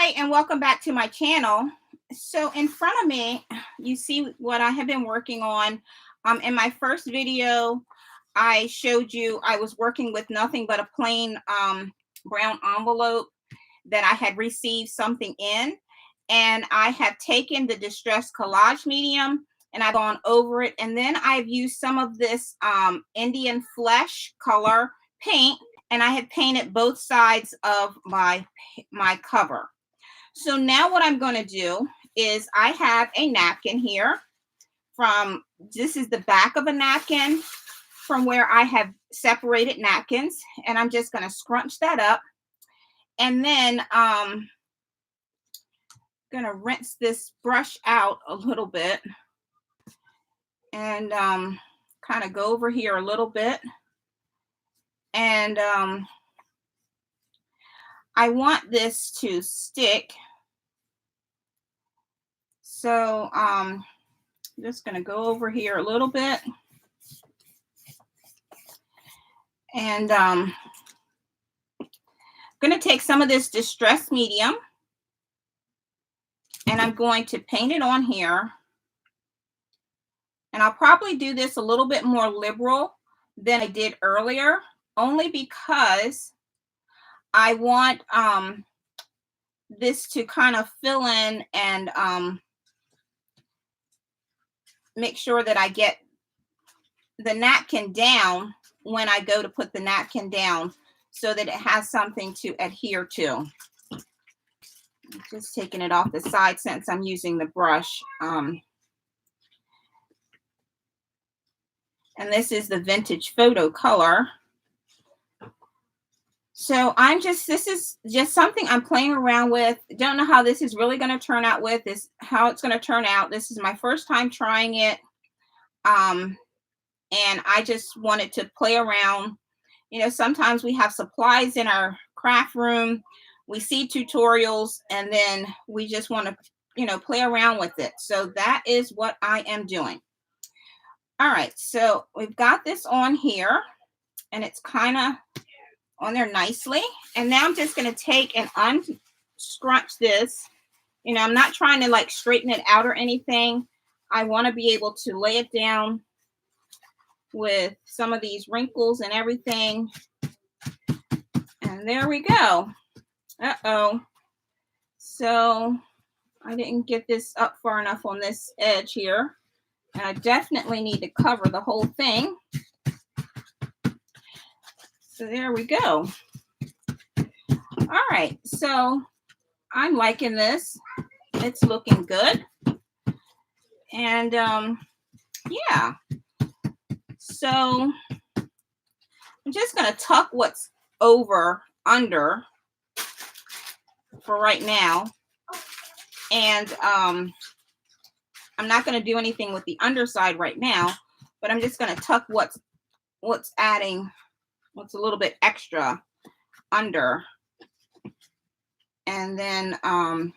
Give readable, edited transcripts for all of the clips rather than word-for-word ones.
Hi, and welcome back to my channel. So in front of me, you see what I have been working on. In my first video, I showed you I was working with nothing but a plain brown envelope that I had received something in. And I have taken the Distress Collage medium and I've gone over it. And then I've used some of this Indian Flesh color paint, and I have painted both sides of my cover. So now what I'm going to do is I have a napkin here this is the back of a napkin from where I have separated napkins, and I'm just going to scrunch that up, and then going to rinse this brush out a little bit and kind of go over here a little bit, and I want this to stick. So I'm just going to go over here a little bit, and I'm going to take some of this Distress medium and I'm going to paint it on here. And I'll probably do this a little bit more liberal than I did earlier, only because I want this to kind of fill in and make sure that I get the napkin down when I go to put the napkin down so that it has something to adhere to. I'm just taking it off the side since I'm using the brush. And this is the Vintage Photo color. So this is just something I'm playing around with. Don't know how this is really going to turn out how it's going to turn out. This is my first time trying it. And I just wanted to play around. You know, sometimes we have supplies in our craft room. We see tutorials and then we just want to, play around with it. So that is what I am doing. All right, so we've got this on here and it's kind of on there nicely. And now I'm just going to take and unscrunch this. I'm not trying to like straighten it out or anything. I want to be able to lay it down with some of these wrinkles and everything. And there we go. Uh-oh. So I didn't get this up far enough on this edge here. And I definitely need to cover the whole thing. So there we go. All right, so I'm liking this. It's looking good. And yeah. So I'm just going to tuck what's under for right now. And I'm not going to do anything with the underside right now, but I'm just going to tuck what's a little bit extra under. And then all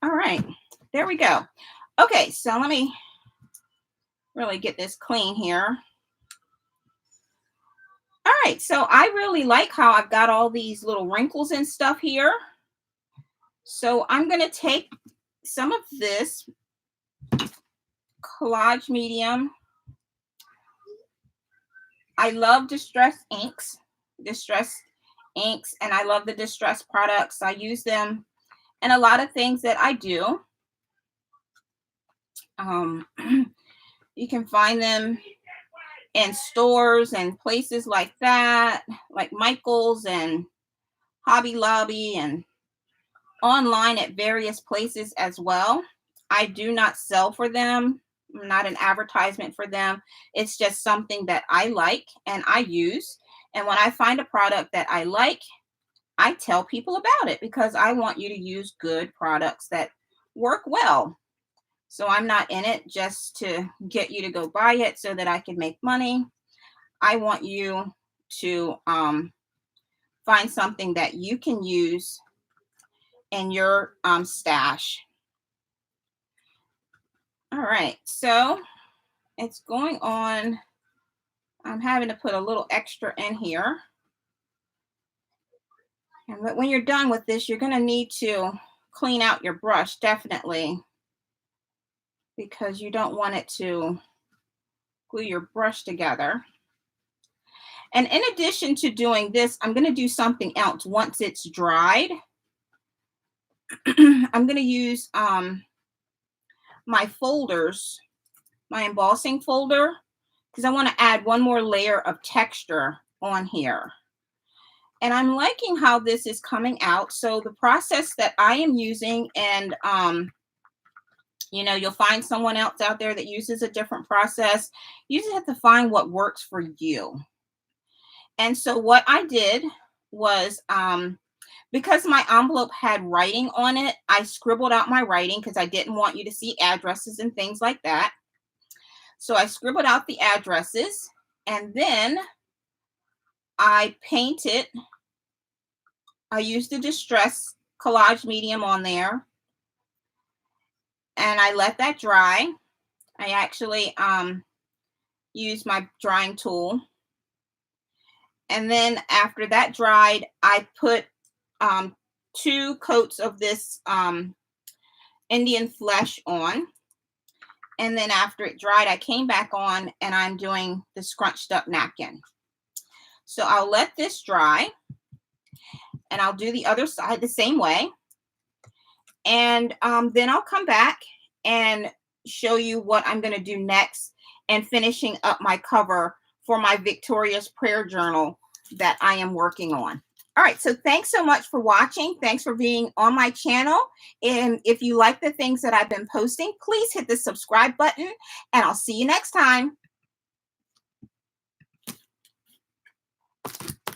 right, there we go. Okay, so let me really get this clean here. All right, so I really like how I've got all these little wrinkles and stuff here. So I'm going to take some of this collage medium. I love Distress inks, and I love the Distress products. I use them in a lot of things that I do. You can find them in stores and places like that, like Michael's and Hobby Lobby, and online at various places as well. I do not sell for them. I'm not an advertisement for them. It's just something that I like and I use. And when I find a product that I like, I tell people about it because I want you to use good products that work well. So I'm not in it just to get you to go buy it so that I can make money. I want you to find something that you can use in your stash. All right, so it's going on. I'm having to put a little extra in here. And but when you're done with this, you're going to need to clean out your brush, definitely, because you don't want it to glue your brush together. And in addition to doing this, I'm going to do something else once it's dried. I'm going to use my folders, my embossing folder, because I want to add one more layer of texture on here. And I'm liking how this is coming out. So the process that I am using, and you know, you'll find someone else out there that uses a different process. You just have to find what works for you. And so what I did was, because my envelope had writing on it, I scribbled out my writing because I didn't want you to see addresses and things like that. So I scribbled out the addresses, and then I painted. I used the Distress Collage Medium on there, and I let that dry. I actually used my drying tool. And then after that dried, I put 2 coats of this Indian flesh on. And then after it dried, I came back on and I'm doing the scrunched up napkin. So I'll let this dry and I'll do the other side the same way. And then I'll come back and show you what I'm going to do next and finishing up my cover for my Victoria's Prayer Journal that I am working on. All right, so thanks so much for watching. Thanks for being on my channel. And if you like the things that I've been posting, please hit the subscribe button, and I'll see you next time.